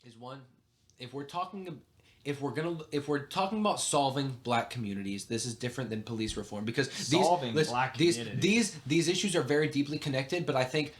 is one, if we're talking if we're talking about solving black communities, this is different than police reform because these issues are very deeply connected. But I think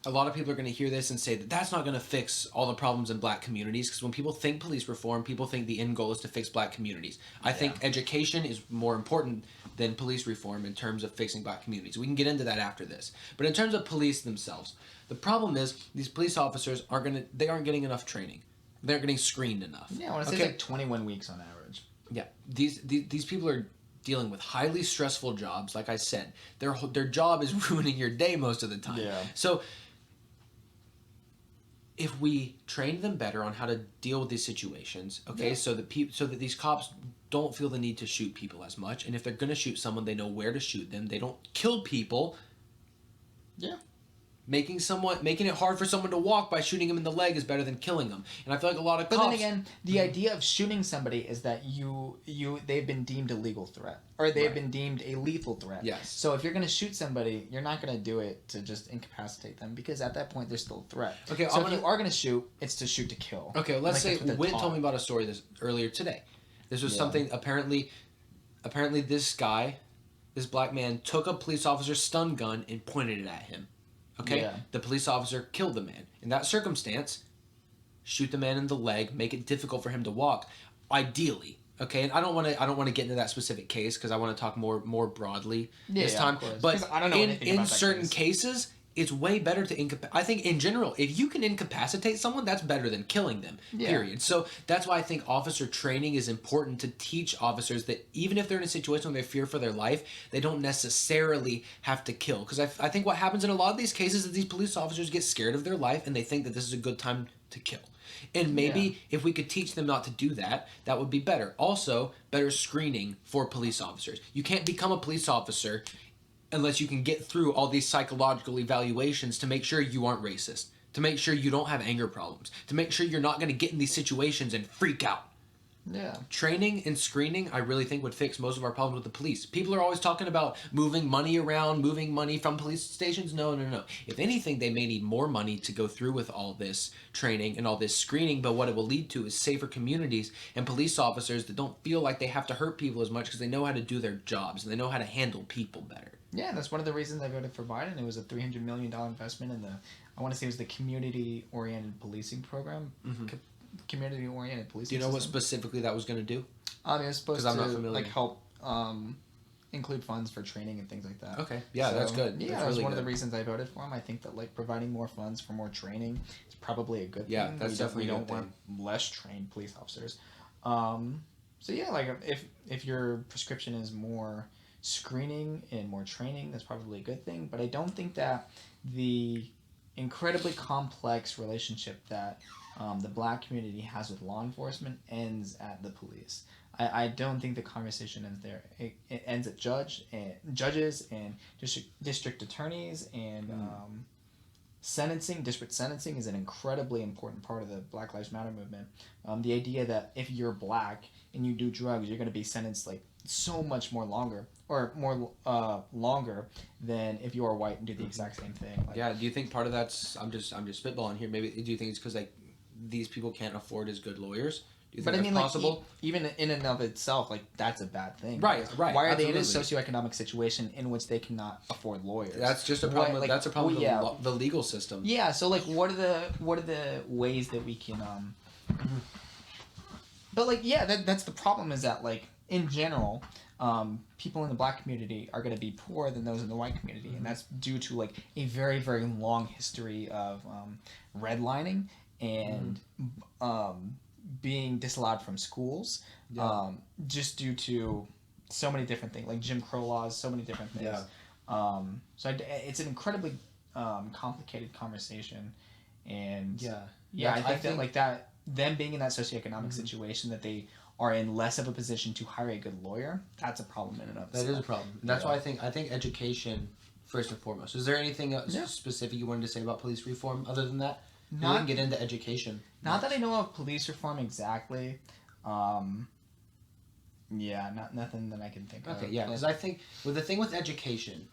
a lot of people are going to hear this and say that that's not going to fix all the problems in black communities, because when people think police reform, people think the end goal is to fix black communities. I think education is more important than police reform in terms of fixing black communities. We can get into that after this. But in terms of police themselves, the problem is these police officers aren't getting enough training. They're getting screened enough. Yeah, I want to say like 21 weeks on average. Yeah, these people are dealing with highly stressful jobs. Like I said, their job is ruining your day most of the time. Yeah. So if we train them better on how to deal with these situations, okay, so that these cops don't feel the need to shoot people as much, and if they're going to shoot someone, they know where to shoot them. They don't kill people. Yeah. Making it hard for someone to walk by shooting him in the leg is better than killing them. And I feel like a lot of cops... But then again, the idea of shooting somebody is that they've been deemed a legal threat. Or they've been deemed a lethal threat. Yes. So if you're going to shoot somebody, you're not going to do it to just incapacitate them, because at that point, they're still a threat. Okay, so if you are going to shoot, it's to shoot to kill. Okay, let's say Wint told me about a story earlier today. This was something, apparently this black man took a police officer's stun gun and pointed it at him. Okay? Yeah. The police officer killed the man. In that circumstance, shoot the man in the leg, make it difficult for him to walk, ideally. Okay? And I don't want to get into that specific case because I want to talk more broadly this time. But I don't know in certain cases, it's way better to I think in general, if you can incapacitate someone, that's better than killing them. Yeah. Period. So that's why I think officer training is important, to teach officers that even if they're in a situation where they fear for their life, they don't necessarily have to kill. Because I think what happens in a lot of these cases is these police officers get scared of their life and they think that this is a good time to kill. And maybe if we could teach them not to do that, that would be better. Also, better screening for police officers. You can't become a police officer unless you can get through all these psychological evaluations to make sure you aren't racist, to make sure you don't have anger problems, to make sure you're not going to get in these situations and freak out. Yeah. Training and screening, I really think, would fix most of our problems with the police. People are always talking about moving money around, moving money from police stations. No. If anything, they may need more money to go through with all this training and all this screening, but what it will lead to is safer communities and police officers that don't feel like they have to hurt people as much because they know how to do their jobs and they know how to handle people better. Yeah, that's one of the reasons I voted for Biden. It was a $300 million investment in I want to say it was the community-oriented policing program. Mm-hmm. Community-oriented policing Do you know system. what specifically that was going to do? It was supposed to help include funds for training and things like that. Okay, yeah, so, that's good. Yeah, that's that was really one good. of the reasons I voted for him. I think that providing more funds for more training is probably a good thing. Yeah, that's definitely we don't want less trained police officers. So yeah, if your prescription is more screening and more training, that's probably a good thing. But I don't think that the incredibly complex relationship that the black community has with law enforcement ends at the police. I don't think the conversation ends there. It ends at judges and district attorneys and sentencing. District sentencing is an incredibly important part of the Black Lives Matter movement. The idea that if you're black and you do drugs, you're going to be sentenced so much more longer than if you are white and do the exact same thing. Do you think part of that's I'm just spitballing here? Maybe do you think it's because these people can't afford as good lawyers? Do you think that's possible? Even in and of itself, that's a bad thing. Right. Why are they in a socioeconomic situation in which they cannot afford lawyers? That's just a problem. That's a problem with the legal system. Yeah. So what are the ways that we can But that's the problem, is that in general, people in the black community are going to be poorer than those in the white community, and that's due to a very, very long history of redlining and being disallowed from schools, just due to so many different things, like Jim Crow laws, so many different things. So it's an incredibly complicated conversation, and I think that them being in that socioeconomic situation, that they are in less of a position to hire a good lawyer, that's a problem in and of itself. That is a problem. And that's why I think education first and foremost. Is there anything else specific you wanted to say about police reform other than that? We can get into education. Not that I know of police reform exactly. Nothing that I can think of. Okay, yeah, because I think the thing with education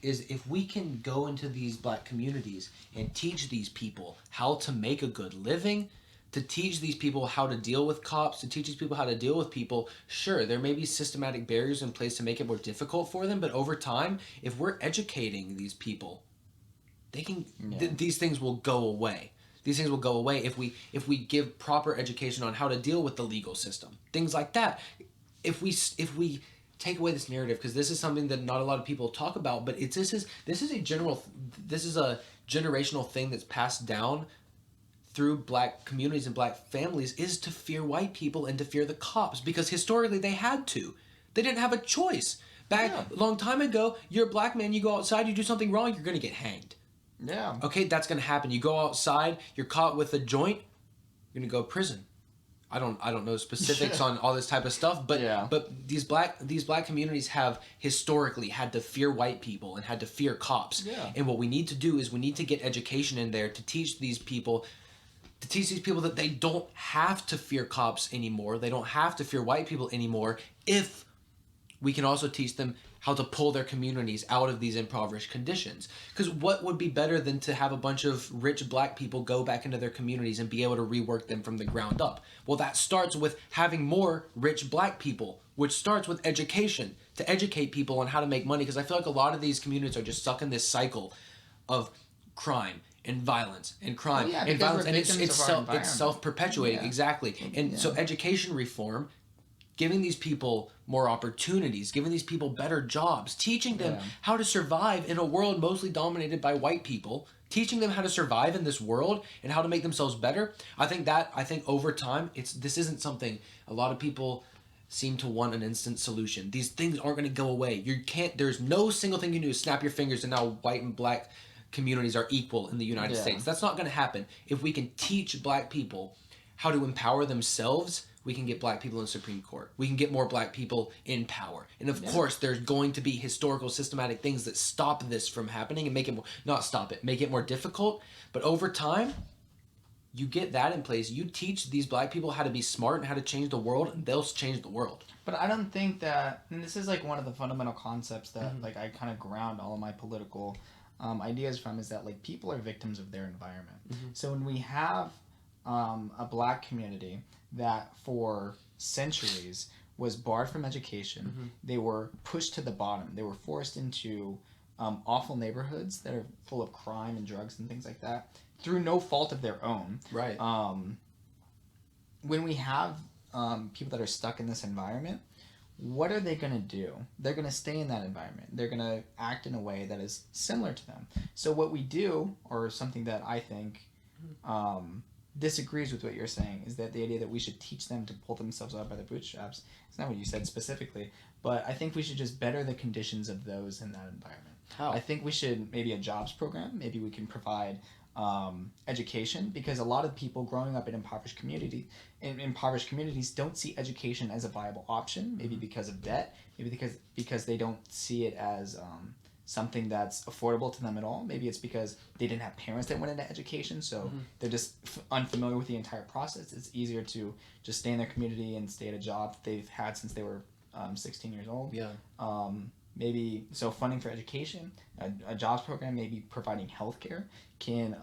is if we can go into these black communities and teach these people how to make a good living, to teach these people how to deal with cops, to teach these people how to deal with people. Sure, there may be systematic barriers in place to make it more difficult for them, but over time, if we're educating these people, they can these things will go away. These things will go away if we give proper education on how to deal with the legal system, things like that. If we take away this narrative, because this is something that not a lot of people talk about, but this is a generational thing that's passed down through black communities and black families, is to fear white people and to fear the cops, because historically they had to. They didn't have a choice. Back a long time ago, you're a black man, you go outside, you do something wrong, you're going to get hanged. Yeah. Okay, that's going to happen. You go outside, you're caught with a joint, you're going to go to prison. I don't know specifics on all this type of stuff, but these black communities have historically had to fear white people and had to fear cops. Yeah. And what we need to do is we need to get education in there to teach these people that they don't have to fear cops anymore. They don't have to fear white people anymore, if we can also teach them how to pull their communities out of these impoverished conditions. Because what would be better than to have a bunch of rich black people go back into their communities and be able to rework them from the ground up? Well, that starts with having more rich black people, which starts with education, to educate people on how to make money. Because I feel like a lot of these communities are just stuck in this cycle of crime and violence and crime and violence, and it's self-perpetuating. Exactly. And so education reform, giving these people more opportunities, giving these people better jobs, teaching them how to survive in a world mostly dominated by white people, teaching them how to survive in this world and how to make themselves better. I think over time, this isn't something a lot of people seem to want an instant solution. These things aren't going to go away. There's no single thing you can do is snap your fingers and now white and black communities are equal in the United States. That's not going to happen. If we can teach black people how to empower themselves, we can get black people in the Supreme Court. We can get more black people in power. And of course, there's going to be historical, systematic things that stop this from happening and make it more difficult. But over time, you get that in place. You teach these black people how to be smart and how to change the world, and they'll change the world. But I don't think that, and this is like one of the fundamental concepts that like I kind of ground all of my political ideas from, is that like people are victims of their environment. So when we have a black community that for centuries was barred from education, they were pushed to the bottom. They were forced into awful neighborhoods that are full of crime and drugs and things like that through no fault of their own. Right. When we have people that are stuck in this environment, what are they going to do? They're going to stay in that environment. They're going to act in a way that is similar to them. So what we do, or something that I think disagrees with what you're saying, is that the idea that we should teach them to pull themselves up by their bootstraps. It's not what you said specifically, but I think we should just better the conditions of those in that environment. How? I think we should, maybe a jobs program, maybe we can provide education, because a lot of people growing up in impoverished communities don't see education as a viable option, maybe because of debt, maybe because they don't see it as something that's affordable to them at all. Maybe it's because they didn't have parents that went into education, so they're just unfamiliar with the entire process. It's easier to just stay in their community and stay at a job that they've had since they were 16 years old. Yeah. Maybe, so funding for education, a jobs program, maybe providing healthcare can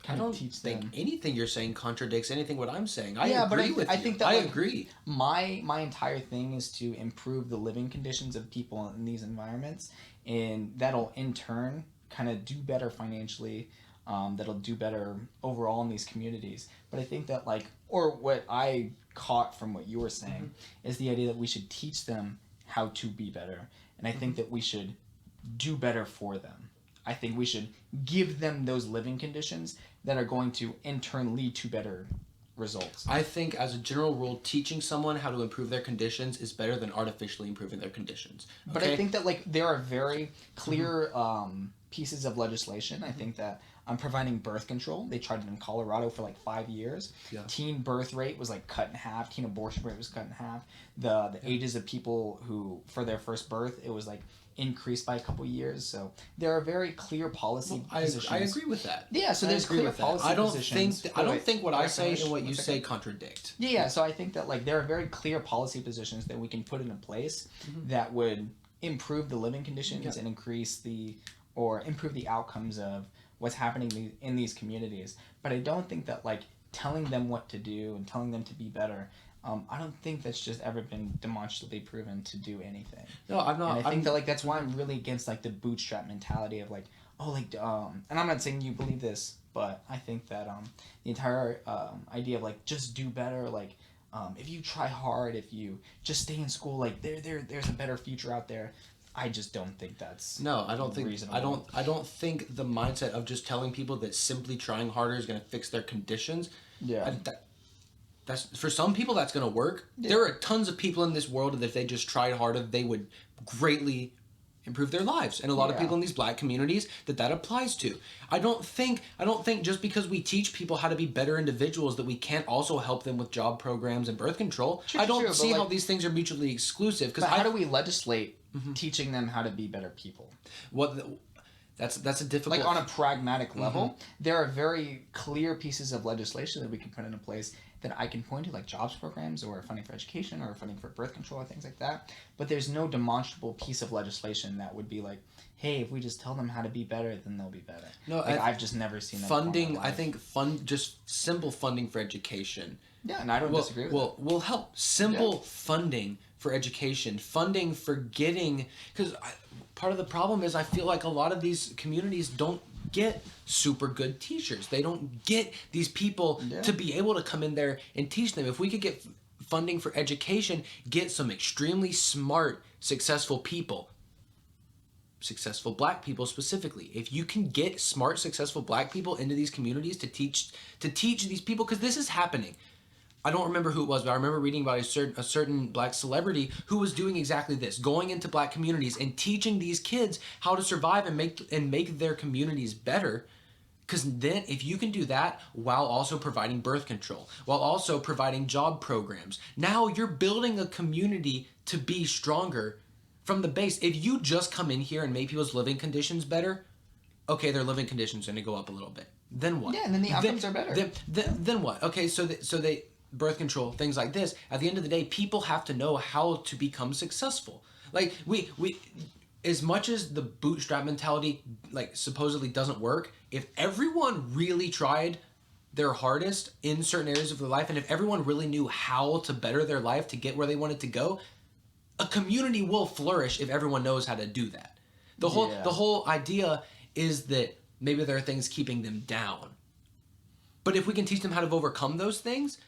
kind of teach them. I don't think anything you're saying contradicts anything what I'm saying. I agree. My entire thing is to improve the living conditions of people in these environments, and that'll in turn kind of do better financially. That'll do better overall in these communities. But I think that or what I caught from what you were saying is the idea that we should teach them how to be better. And I think that we should do better for them. I think we should give them those living conditions that are going to in turn lead to better results. I think as a general rule, teaching someone how to improve their conditions is better than artificially improving their conditions. Okay? But I think that there are very clear pieces of legislation. I think that providing birth control, they tried it in Colorado for 5 years. Yeah. Teen birth rate was cut in half. Teen abortion rate was cut in half. The ages of people who, for their first birth, it was increased by a couple years. So there are very clear policy positions. I agree with that. Yeah, so there's clear policy positions. I don't think what I say and what you say contradict. Yeah, so I think that there are very clear policy positions that we can put into place that would improve the living conditions and improve the outcomes of what's happening in these communities. But I don't think that telling them what to do and telling them to be better. I don't think that's just ever been demonstrably proven to do anything. No, I'm not. And I think that like that's why I'm really against like the bootstrap mentality of like, oh, like and I'm not saying you believe this, but I think that the entire idea of like just do better, like if you try hard, if you just stay in school, like there's a better future out there. I just don't think that's no. I don't think reasonable. I don't think the mindset of just telling people that simply trying harder is going to fix their conditions. Yeah. That's for some people that's going to work. Yeah. There are tons of people in this world that if they just tried harder, they would greatly improve their lives, and a lot of people in these black communities that applies to. I don't think just because we teach people how to be better individuals that we can't also help them with job programs and birth control. I don't see how these things are mutually exclusive. Because how do we legislate teaching them how to be better people? That's a difficult... Like on a pragmatic level, there are very clear pieces of legislation that we can put into place that I can point to, like jobs programs or funding for education or funding for birth control or things like that. But there's no demonstrable piece of legislation that would be like, hey, if we just tell them how to be better, then they'll be better. No, like, I've just never seen that. Funding, I think just simple funding for education. Yeah, and I don't disagree with that. Will help. Simple funding for education, funding for getting... Because part of the problem is I feel like a lot of these communities don't get super good teachers. They don't get these people to be able to come in there and teach them. If we could get funding for education, get some extremely smart, successful people, successful black people specifically. If you can get smart, successful black people into these communities to teach these people, because this is happening. I don't remember who it was, but I remember reading about a certain black celebrity who was doing exactly this, going into black communities and teaching these kids how to survive and make their communities better. Because then if you can do that while also providing birth control, while also providing job programs, now you're building a community to be stronger from the base. If you just come in here and make people's living conditions better, okay, their living conditions are going to go up a little bit. Then what? Yeah, and then the outcomes are better. Then what? Okay, so they birth control, things like this. At the end of the day, people have to know how to become successful. Like we as much as the bootstrap mentality like supposedly doesn't work, if everyone really tried their hardest in certain areas of their life, and if everyone really knew how to better their life to get where they wanted to go, a community will flourish if everyone knows how to do that. The whole idea is that maybe there are things keeping them down. But if we can teach them how to overcome those things,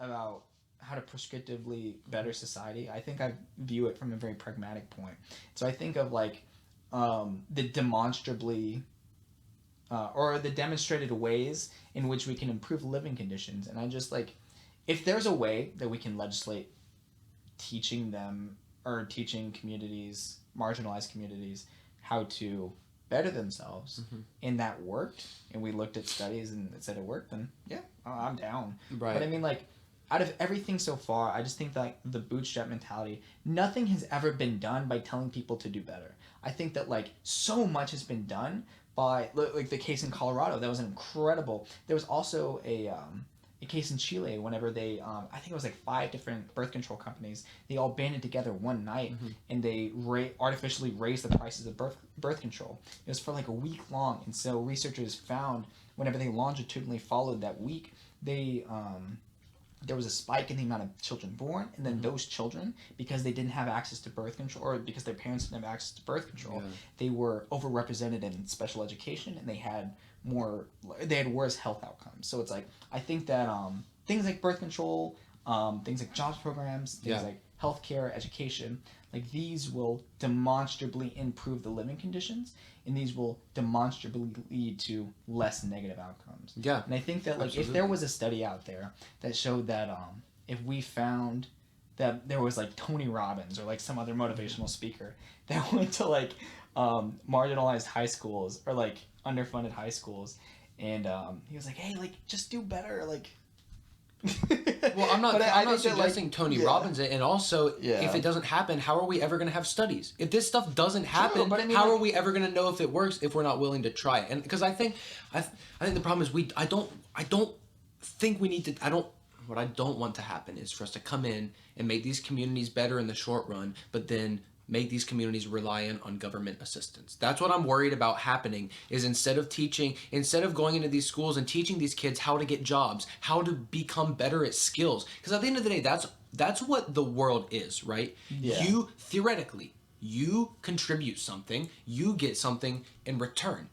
about how to prescriptively better society, I think I view it from a very pragmatic point. So I think of like the demonstrably or the demonstrated ways in which we can improve living conditions. And I just like, if there's a way that we can legislate teaching them or teaching communities, marginalized communities, how to better themselves, and that worked, and we looked at studies and it said it worked, then yeah, I'm down. Right. But I mean, like, out of everything so far, I just think that like, the bootstrap mentality, nothing has ever been done by telling people to do better. I think that like so much has been done by like the case in Colorado. That was incredible. There was also a case in Chile whenever they I think it was like 5 different birth control companies. They all banded together one night and they artificially raised the prices of birth control. It was for like a week long, and so researchers found whenever they longitudinally followed that week, they there was a spike in the amount of children born, and then those children, because they didn't have access to birth control, or because their parents didn't have access to birth control, they were overrepresented in special education, and they had worse health outcomes. So it's like, I think that things like birth control, things like jobs programs, things like healthcare, education, like these will demonstrably improve the living conditions, and these will demonstrably lead to less negative outcomes. Yeah. And I think that like if there was a study out there that showed that if we found that there was like Tony Robbins or like some other motivational speaker that went to like marginalized high schools or like underfunded high schools, and he was like, hey, like just do better, like well, I'm not suggesting like, Tony Robbins it, and also if it doesn't happen, how are we ever going to have studies? If this stuff doesn't happen, how are we ever going to know if it works if we're not willing to try it? And because I think the problem is I don't think we need to. What I don't want to happen is for us to come in and make these communities better in the short run, but then make these communities reliant on government assistance. That's what I'm worried about happening, is instead of going into these schools and teaching these kids how to get jobs, how to become better at skills. Because at the end of the day, that's what the world is, right? Yeah. You, theoretically, you contribute something, you get something in return.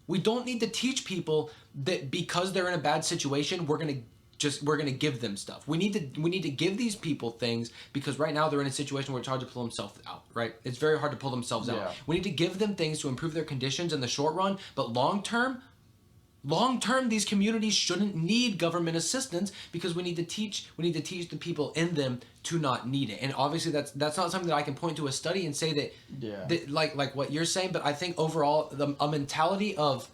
We don't need to teach people that because they're in a bad situation, we're gonna give them stuff. We need to give these people things because right now they're in a situation where it's hard to pull themselves out, right? It's very hard to pull themselves out. We need to give them things to improve their conditions in the short run, but long term, these communities shouldn't need government assistance because we need to teach the people in them to not need it. And obviously that's not something that I can point to a study and say that like what you're saying, but I think overall a mentality of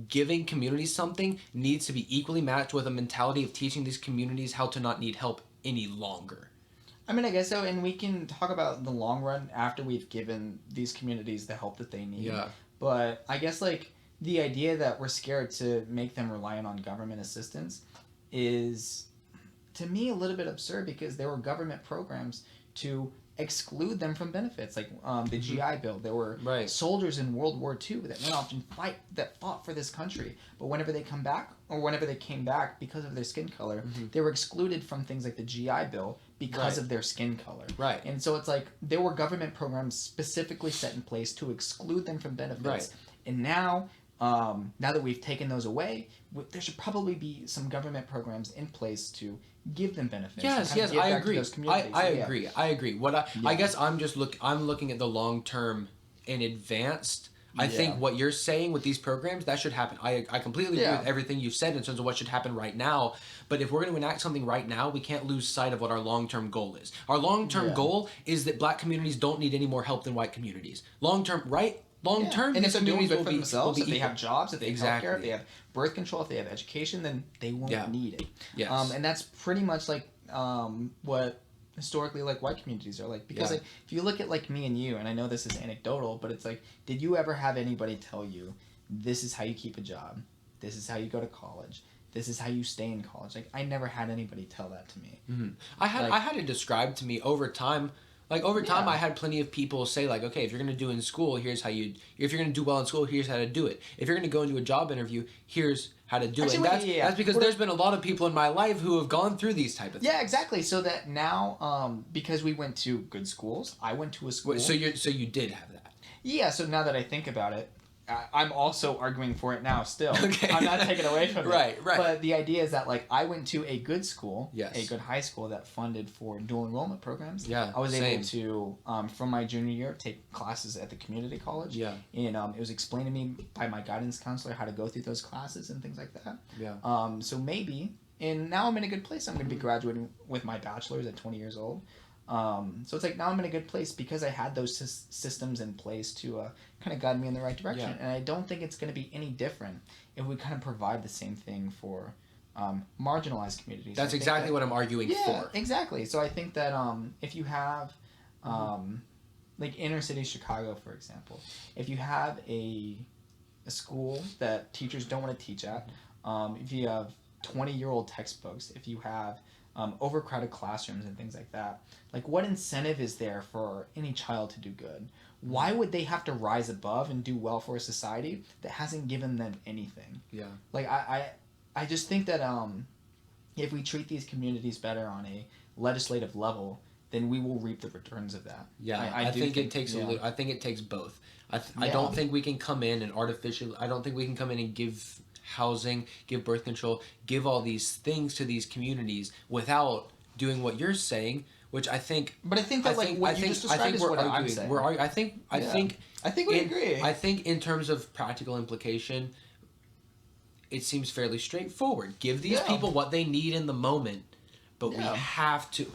giving communities something needs to be equally matched with a mentality of teaching these communities how to not need help any longer. I mean, I guess so, and we can talk about the long run after we've given these communities the help that they need. Yeah. But I guess, like, the idea that we're scared to make them reliant on government assistance is, to me, a little bit absurd because there were government programs to exclude them from benefits, like the GI Bill. There were soldiers in World War II that went off and fought for this country, but whenever they came back because of their skin color, they were excluded from things like the GI Bill because of their skin color. Right. And so it's like there were government programs specifically set in place to exclude them from benefits. Right. And now that we've taken those away, there should probably be some government programs in place to give them benefits. Yes, I agree. I agree. I guess I'm looking at the long term in advanced. I think what you're saying with these programs, that should happen. I completely agree with everything you've said in terms of what should happen right now. But if we're going to enact something right now, we can't lose sight of what our long-term goal is. Our long-term goal is that black communities don't need any more help than white communities. Long-term, right? Long-term, and if they're doing good for themselves, if they equal. have jobs, if they have healthcare, if they have birth control, if they have education, then they won't need it. Yes. And that's pretty much like what historically like white communities are like. Because like if you look at like me and you, and I know this is anecdotal, but it's like, did you ever have anybody tell you, this is how you keep a job, this is how you go to college, this is how you stay in college? Like I never had anybody tell that to me. Mm-hmm. I had it described to me over time. Like, over time, I had plenty of people say, like, okay, if you're going to do in school, if you're going to do well in school, here's how to do it. If you're going to go into a job interview, here's how to do it. And that's because there's been a lot of people in my life who have gone through these type of things. Yeah, exactly. So that now, because we went to good schools, I went to a school. So you did have that. Yeah, so now that I think about it, I'm also arguing for it now still. Okay. I'm not taking away from it. Right. But the idea is that, like, I went to a good school, yes. a good high school that funded for dual enrollment programs. Yeah, I was able to, from my junior year, take classes at the community college. Yeah. And it was explained to me by my guidance counselor how to go through those classes and things like that. Yeah. So maybe, and now I'm in a good place. I'm going to be graduating with my bachelor's at 20 years old. So it's like now I'm in a good place because I had those systems in place to kind of guide me in the right direction. Yeah. And I don't think it's going to be any different if we kind of provide the same thing for marginalized communities. That's exactly what I'm arguing for. Exactly. So I think that if you have, like inner city Chicago, for example, if you have a school that teachers don't want to teach at, if you have 20-year-old textbooks, if you have overcrowded classrooms and things like that, like what incentive is there for any child to do good? Why would they have to rise above and do well for a society that hasn't given them anything? Yeah. Like I just think that if we treat these communities better on a legislative level, then we will reap the returns of that. Yeah, I think it takes I think it takes both. I don't think we can come in and I don't think we can come in and give housing, give birth control, give all these things to these communities without doing what you're saying, which I think. But I think that what you just described is what I'm saying. I think we agree. I think in terms of practical implication, it seems fairly straightforward. Give these people what they need in the moment. But we have to,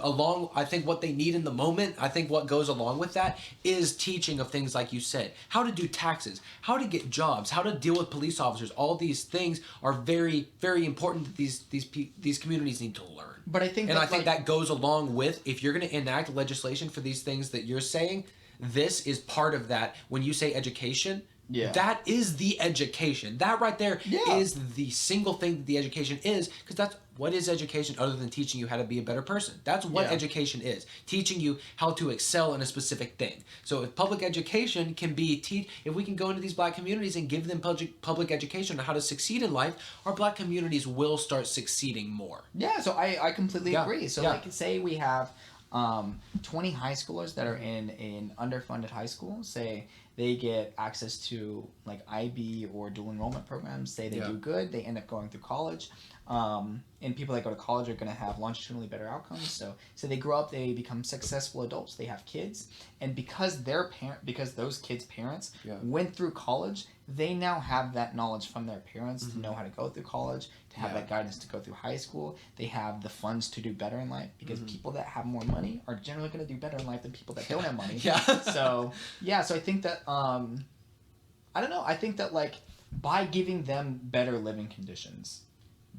I think what they need in the moment, I think what goes along with that is teaching of things like you said. How to do taxes, how to get jobs, how to deal with police officers. All these things are very, very important that these communities need to learn. But I think that goes along with, if you're going to enact legislation for these things that you're saying, this is part of that. When you say education, that is the education. That right there is the single thing that the education is, because what is education other than teaching you how to be a better person? That's what education is. Teaching you how to excel in a specific thing. So if public education can be if we can go into these black communities and give them public education on how to succeed in life, our black communities will start succeeding more. Yeah, so I completely agree. So like say we have 20 high schoolers that are in an underfunded high school, say they get access to like IB or dual enrollment programs, say they do good, they end up going through college, and people that go to college are going to have longitudinally better outcomes. So they grow up, they become successful adults, they have kids, and because those kids' parents went through college, they now have that knowledge from their parents to know how to go through college, to have that guidance to go through high school. They have the funds to do better in life, because people that have more money are generally going to do better in life than people that don't have money. So I think that I don't know. I think that like by giving them better living conditions,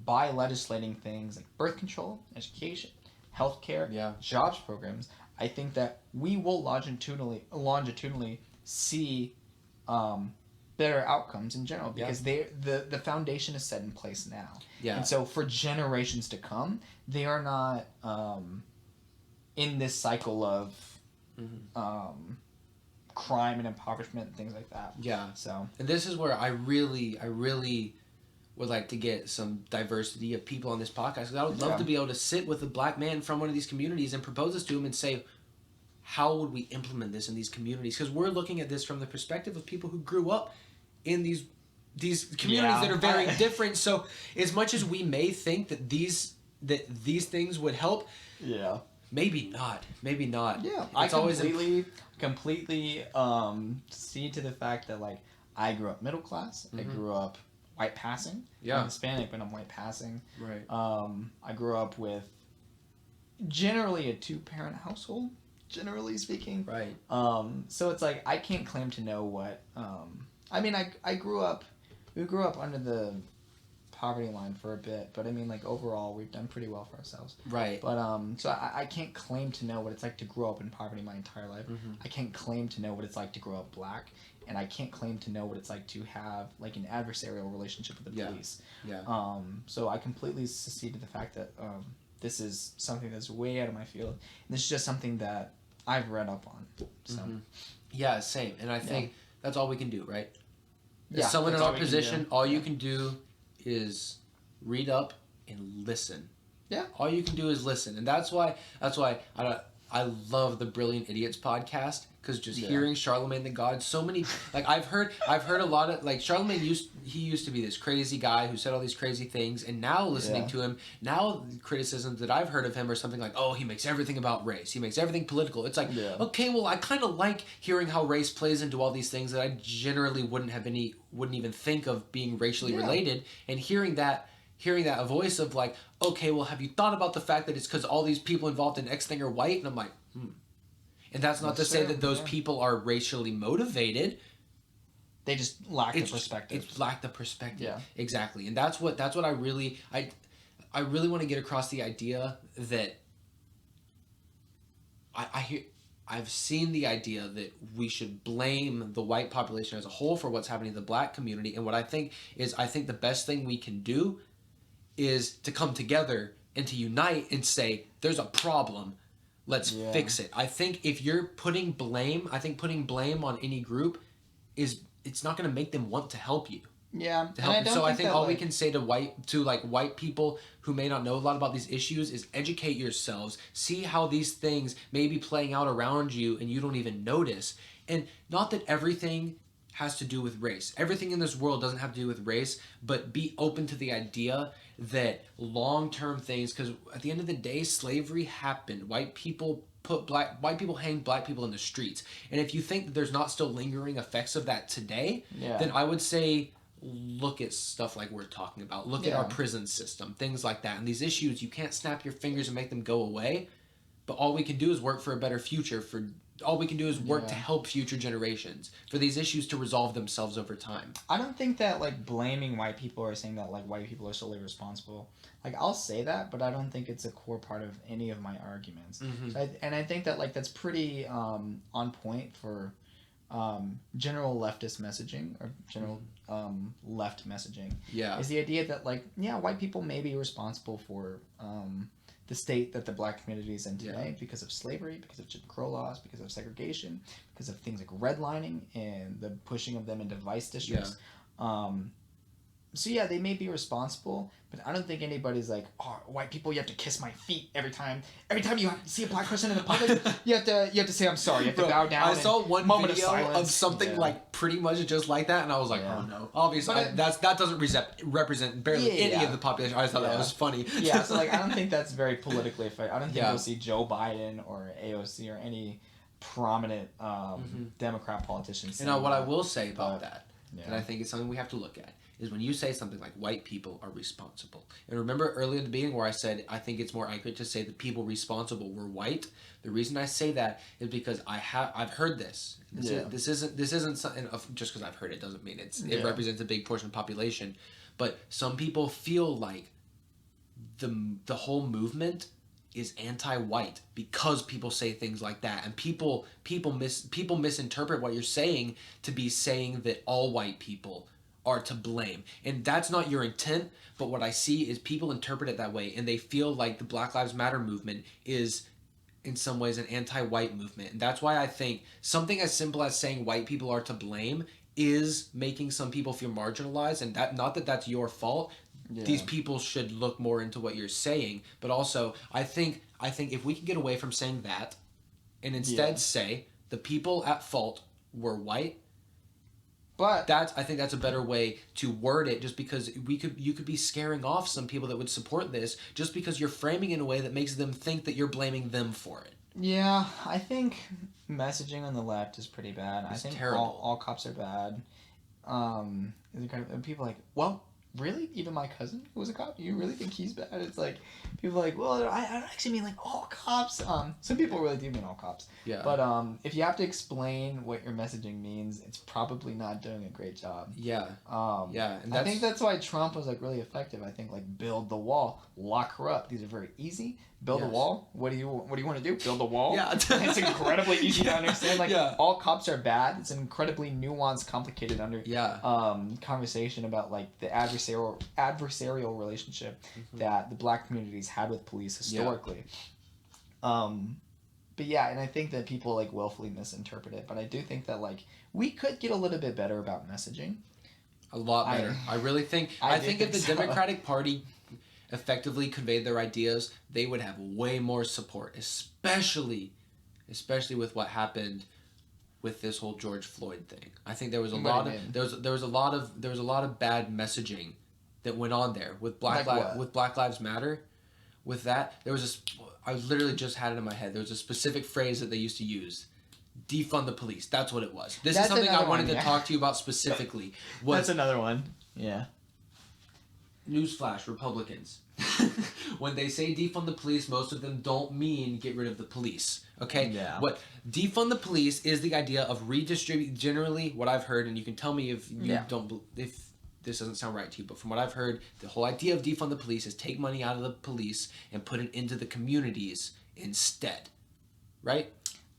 by legislating things like birth control, education, healthcare, jobs programs, I think that we will longitudinally see better outcomes in general, because the foundation is set in place now. And so for generations to come, they are not in this cycle of crime and impoverishment and things like that. So, and this is where I really would like to get some diversity of people on this podcast, because I would love to be able to sit with a black man from one of these communities and propose this to him and say, how would we implement this in these communities? Because we're looking at this from the perspective of people who grew up in these communities that are very different. So as much as we may think that these things would help, maybe not. Yeah, I completely see to the fact that like I grew up middle class. I grew up white passing. I'm Hispanic, but I'm white passing. Right. I grew up with generally a 2-parent household, generally speaking. Right. So it's like I can't claim to know what. I mean, we grew up under the poverty line for a bit, but I mean, like overall, we've done pretty well for ourselves. Right. But so I can't claim to know what it's like to grow up in poverty my entire life. I can't claim to know what it's like to grow up black, and I can't claim to know what it's like to have like an adversarial relationship with the police. So I completely secede to the fact that this is something that's way out of my field, and this is just something that I've read up on. So. Yeah, same. And I think that's all we can do, right? Yeah, someone in our position, all you can do is read up and listen. Yeah. All you can do is listen. And that's why I love the Brilliant Idiots podcast, because just hearing Charlemagne the God, so many, like I've heard a lot of, like Charlemagne used to be this crazy guy who said all these crazy things, and now listening to him, now the criticisms that I've heard of him are something like, oh, he makes everything about race. He makes everything political. It's like, okay, well, I kind of like hearing how race plays into all these things that I generally wouldn't even think of being racially related, and hearing that a voice of like, okay, well, have you thought about the fact that it's because all these people involved in X thing are white? And I'm like, And that's not to say that those people are racially motivated. They just lack the perspective. It's lack the perspective. Yeah. Exactly. And that's what I really want to get across, the idea that I've seen the idea that we should blame the white population as a whole for what's happening to the black community. And what I think the best thing we can do is to come together and to unite and say, there's a problem, let's fix it. I think if you're putting blame on any group it's not going to make them want to help you. Yeah. To help. So I think all we can say to white people who may not know a lot about these issues is educate yourselves, see how these things may be playing out around you and you don't even notice. And not that everything has to do with race. Everything in this world doesn't have to do with race, but be open to the idea that long-term things, because at the end of the day, slavery happened. White people hang black people in the streets. And if you think that there's not still lingering effects of that today, then I would say look at stuff like we're talking about. Look at our prison system, things like that. And these issues, you can't snap your fingers and make them go away, but all we can do is work for a better future. All we can do is work to help future generations, for these issues to resolve themselves over time. I don't think that like blaming white people or saying that like white people are solely responsible. Like I'll say that, but I don't think it's a core part of any of my arguments. So I think that like that's pretty on point for general leftist messaging or general left messaging Yeah. is the idea that like white people may be responsible for the state that the black community is in today because of slavery, because of Jim Crow laws, because of segregation, because of things like redlining and the pushing of them into vice districts. So yeah, they may be responsible, but I don't think anybody's like, oh, white people, you have to kiss my feet every time you see a black person in the public, you have to say I'm sorry, you have to bow down. I saw one video of something like pretty much just like that, and I was like, oh no, obviously that doesn't represent barely any of the population. I just thought that was funny. Yeah, so like I don't think that's very politically effective. I don't think you'll see Joe Biden or AOC or any prominent Democrat politicians. You know what I will say about that, and I think it's something we have to look at, is when you say something like white people are responsible. And remember earlier in the beginning where I said I think it's more accurate to say the people responsible were white. The reason I say that is because I've heard this. This isn't something just because I've heard it doesn't mean it represents a big portion of the population. But some people feel like the whole movement is anti-white because people say things like that, and people misinterpret what you're saying to be saying that all white people are to blame. And that's not your intent, but what I see is people interpret it that way, and they feel like the Black Lives Matter movement is in some ways an anti-white movement. And that's why I think something as simple as saying white people are to blame is making some people feel marginalized, and that not that that's your fault. These people should look more into what you're saying, but also I think if we can get away from saying that and instead say the people at fault were white, but I think that's a better way to word it, just because you could be scaring off some people that would support this just because you're framing it in a way that makes them think that you're blaming them for it. Yeah, I think messaging on the left is pretty bad. It's I think terrible. All cops are bad. And people are like, well, really? Even my cousin who was a cop? You really think he's bad? It's like, people are like, well, I don't actually mean like all cops. Some people really do mean all cops. Yeah. But if you have to explain what your messaging means, it's probably not doing a great job. Yeah. And I think that's why Trump was like really effective. I think like build the wall, lock her up. These are very easy. Build a wall. What do you want to do? Build a wall? Yeah. It's incredibly easy to understand. Like all cops are bad. It's an incredibly nuanced, complicated conversation about like the adversarial relationship that the black communities had with police historically. But yeah, and I think that people like willfully misinterpret it. But I do think that like we could get a little bit better about messaging. A lot better. I really think. I think if the Democratic Party effectively conveyed their ideas, they would have way more support, especially with what happened with this whole George Floyd thing. I think there was a lot of bad messaging that went on there with Black Lives Matter. With that, I literally just had it in my head. There was a specific phrase that they used to use. Defund the police. That's what it was. This is something I wanted to talk to you about specifically. That's another one. Yeah. Newsflash, Republicans. When they say defund the police, most of them don't mean get rid of the police. Okay? Yeah. What defund the police is the idea of redistribute. Generally, what I've heard, and you can tell me if you if this doesn't sound right to you, but from what I've heard, the whole idea of defund the police is take money out of the police and put it into the communities instead. Right?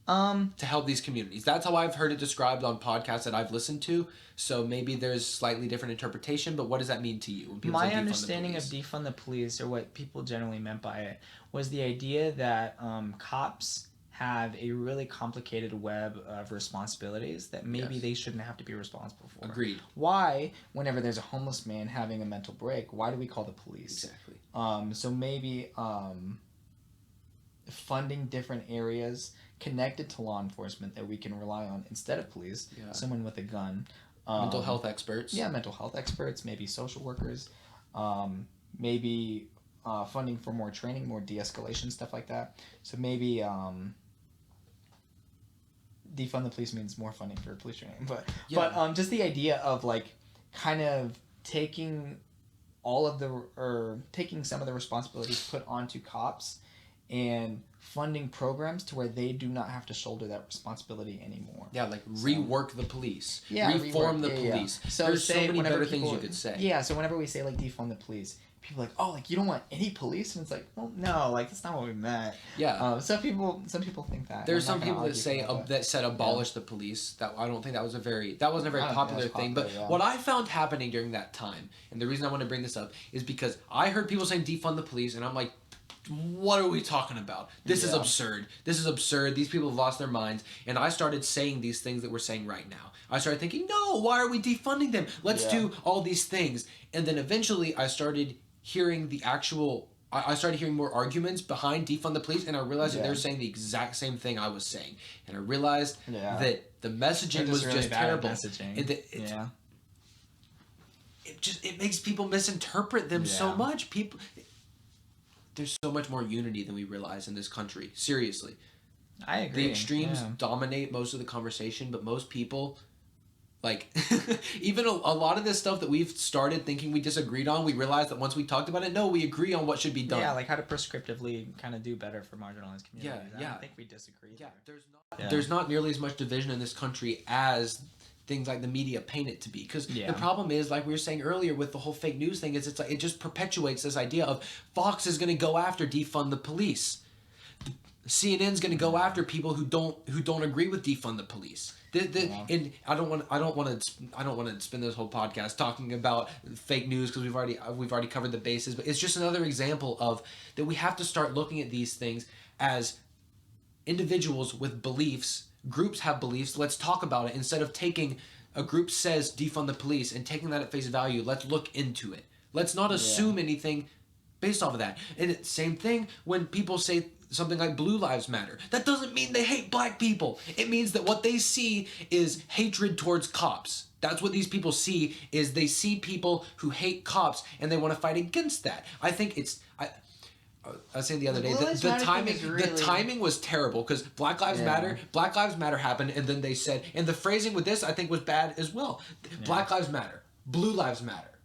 To help these communities. That's how I've heard it described on podcasts that I've listened to. So maybe there's slightly different interpretation, but what does that mean to you? When people My say understanding of defund the police, or what people generally meant by it, was the idea that cops have a really complicated web of responsibilities that maybe they shouldn't have to be responsible for. Agreed. Why, whenever there's a homeless man having a mental break, why do we call the police? Exactly. So maybe funding different areas connected to law enforcement that we can rely on instead of police. Someone with a gun. Mental health experts. Yeah, mental health experts, maybe social workers, maybe funding for more training, more de-escalation, stuff like that. So maybe defund the police means more funding for police training. But just the idea of like kind of taking taking some of the responsibilities put onto cops and funding programs to where they do not have to shoulder that responsibility anymore. Yeah, like rework the police. Yeah, reform the police. So there's so many better things you people, could say. Yeah, so whenever we say like defund the police, people are like, oh, like you don't want any police, and it's like, well, no, like that's not what we meant. Yeah. Some people think that. There's some people that say that said abolish the police. That I don't think that wasn't a very popular thing. But what I found happening during that time, and the reason I want to bring this up is because I heard people saying defund the police, and I'm like, what are we talking about? This is absurd. This is absurd. These people have lost their minds. And I started saying these things that we're saying right now. I started thinking, no, why are we defunding them? Let's do all these things. And then eventually I started hearing I started hearing more arguments behind defund the police, and I realized that they were saying the exact same thing I was saying. And I realized that the messaging was really just terrible. And it makes people misinterpret them so much. There's so much more unity than we realize in this country. Seriously. I agree. The extremes dominate most of the conversation, but most people, like, even a lot of this stuff that we've started thinking we disagreed on, we realized that once we talked about it, no, we agree on what should be done. Yeah, like how to prescriptively kind of do better for marginalized communities. I don't think we disagree. Yeah, there's not nearly as much division in this country as things like the media paint it to be, because the problem is, like we were saying earlier with the whole fake news thing, is it's like it just perpetuates this idea of Fox is going to go after defund the police, CNN's going to go after people who don't agree with defund the police. And I don't want to spend this whole podcast talking about fake news, because we've already covered the bases, but it's just another example of that we have to start looking at these things as individuals with beliefs. Groups have beliefs. Let's talk about it instead of taking a group says defund the police and taking that at face value. Let's look into it. Let's not assume anything based off of that. And same thing when people say something like Blue Lives Matter. That doesn't mean they hate black people. It means that what they see is hatred towards cops. That's what these people see, is they see people who hate cops and they want to fight against that. I think I was saying the other day, the timing was terrible, because Black Lives Matter happened, and then they said, and the phrasing with this I think was bad as well. Black Lives Matter, Blue Lives Matter.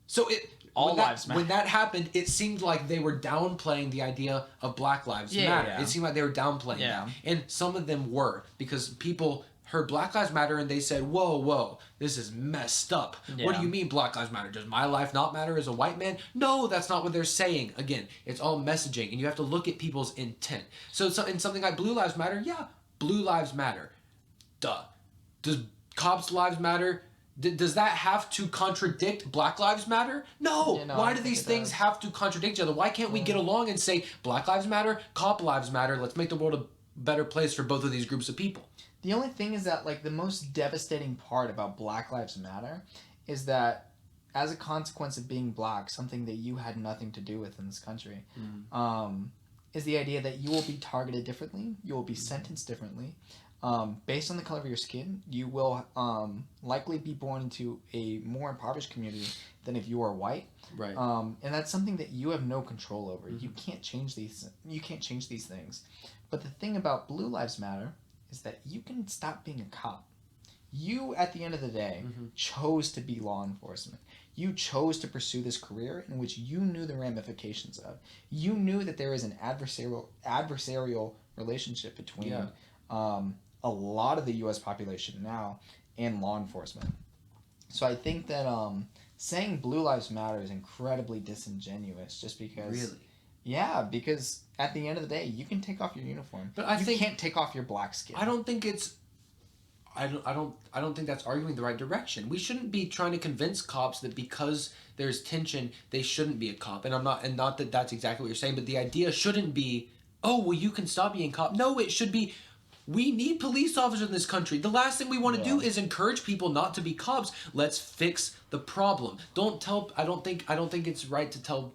So when that happened, it seemed like they were downplaying the idea of Black Lives Matter. It seemed like they were downplaying that. And some of them were, because people heard Black Lives Matter and they said, whoa, this is messed up. What do you mean Black Lives Matter? Does my life not matter as a white man? No, that's not what they're saying. Again, it's all messaging, and you have to look at people's intent. So in something like Blue Lives Matter, Blue Lives Matter. Duh. Does cops' lives matter? Does that have to contradict Black Lives Matter? No. Why do these things have to contradict each other? Why can't we get along and say Black Lives Matter, cop lives matter, let's make the world a better place for both of these groups of people? The only thing is that, like, the most devastating part about Black Lives Matter is that as a consequence of being black, something that you had nothing to do with in this country, is the idea that you will be targeted differently, you will be sentenced differently. Based on the color of your skin, you will likely be born into a more impoverished community than if you are white. Right. And that's something that you have no control over. You can't change these things. But the thing about Blue Lives Matter is that you can stop being a cop. You, at the end of the day, chose to be law enforcement. You chose to pursue this career in which you knew the ramifications of. You knew that there is an adversarial relationship between a lot of the U.S. population now and law enforcement. So I think that saying Blue Lives Matter is incredibly disingenuous, just because... Really? Yeah, because at the end of the day, you can take off your uniform, but you can't take off your black skin. I don't think that's arguing the right direction. We shouldn't be trying to convince cops that because there's tension, they shouldn't be a cop. And not that that's exactly what you're saying, but the idea shouldn't be, oh, well, you can stop being a cop. No, it should be, we need police officers in this country. The last thing we want to do is encourage people not to be cops. Let's fix the problem. I don't think it's right to tell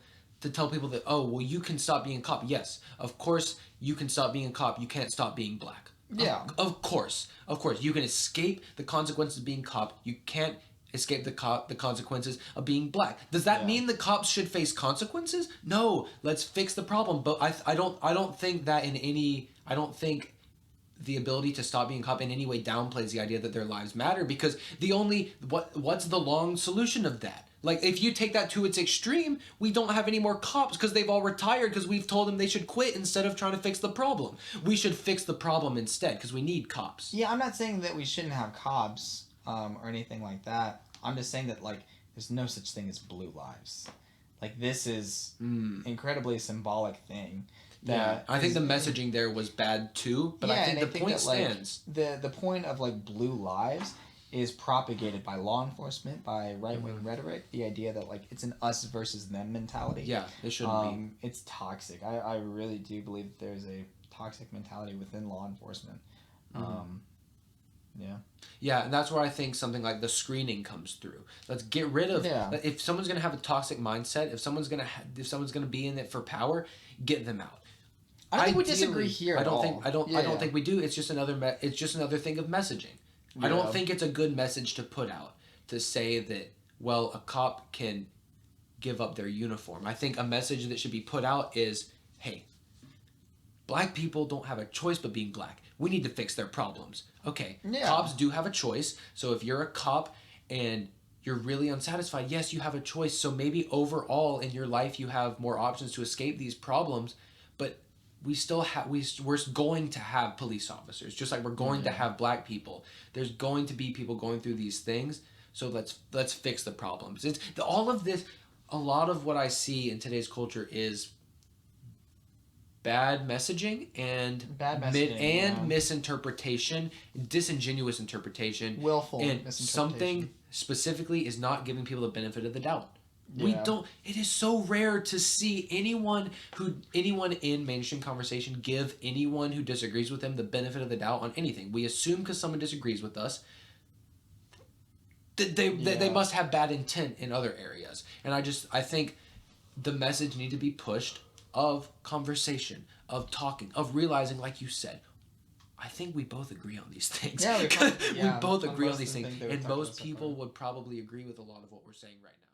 people that, oh, well, you can stop being a cop. Yes, of course you can stop being a cop. You can't stop being black. Yeah. Of course. You can escape the consequences of being a cop. You can't escape the consequences of being black. Does that mean the cops should face consequences? No. Let's fix the problem. But I don't think the ability to stop being a cop in any way downplays the idea that their lives matter, because what's the long solution of that? Like, if you take that to its extreme, we don't have any more cops because they've all retired because we've told them they should quit instead of trying to fix the problem. We should fix the problem instead because we need cops. Yeah, I'm not saying that we shouldn't have cops or anything like that. I'm just saying that, like, there's no such thing as blue lives. Like, this is incredibly symbolic thing. That I think the messaging there was bad too, but I think the point stands. The point of, like, blue lives is propagated by law enforcement, by right-wing rhetoric, the idea that, like, it's an us versus them mentality. Yeah, it shouldn't be. It's toxic. I really do believe that there's a toxic mentality within law enforcement. Yeah. Yeah, and that's where I think something like the screening comes through. Let's get rid of if someone's going to have a toxic mindset, if someone's going to be in it for power, get them out. I don't think we disagree here I don't think we do. It's just another thing of messaging. I don't think it's a good message to put out to say that, well, a cop can give up their uniform. I think a message that should be put out is, hey, black people don't have a choice but being black. We need to fix their problems. Okay, cops do have a choice. So if you're a cop and you're really unsatisfied, yes, you have a choice. So maybe overall in your life you have more options to escape these problems, but we still have we're going to have police officers, just like we're going to have black people. There's going to be people going through these things. So let's fix the problems. It's all of this. A lot of what I see in today's culture is bad messaging and misinterpretation, disingenuous interpretation, willful and misinterpretation. something specifically is not giving people the benefit of the doubt. We don't. It is so rare to see anyone in mainstream conversation give anyone who disagrees with them the benefit of the doubt on anything. We assume because someone disagrees with us that they must have bad intent in other areas. And I think the message need to be pushed of conversation, of talking, of realizing, like you said, I think we both agree on these things. Yeah, we both agree on these things, and most people would probably agree with a lot of what we're saying right now.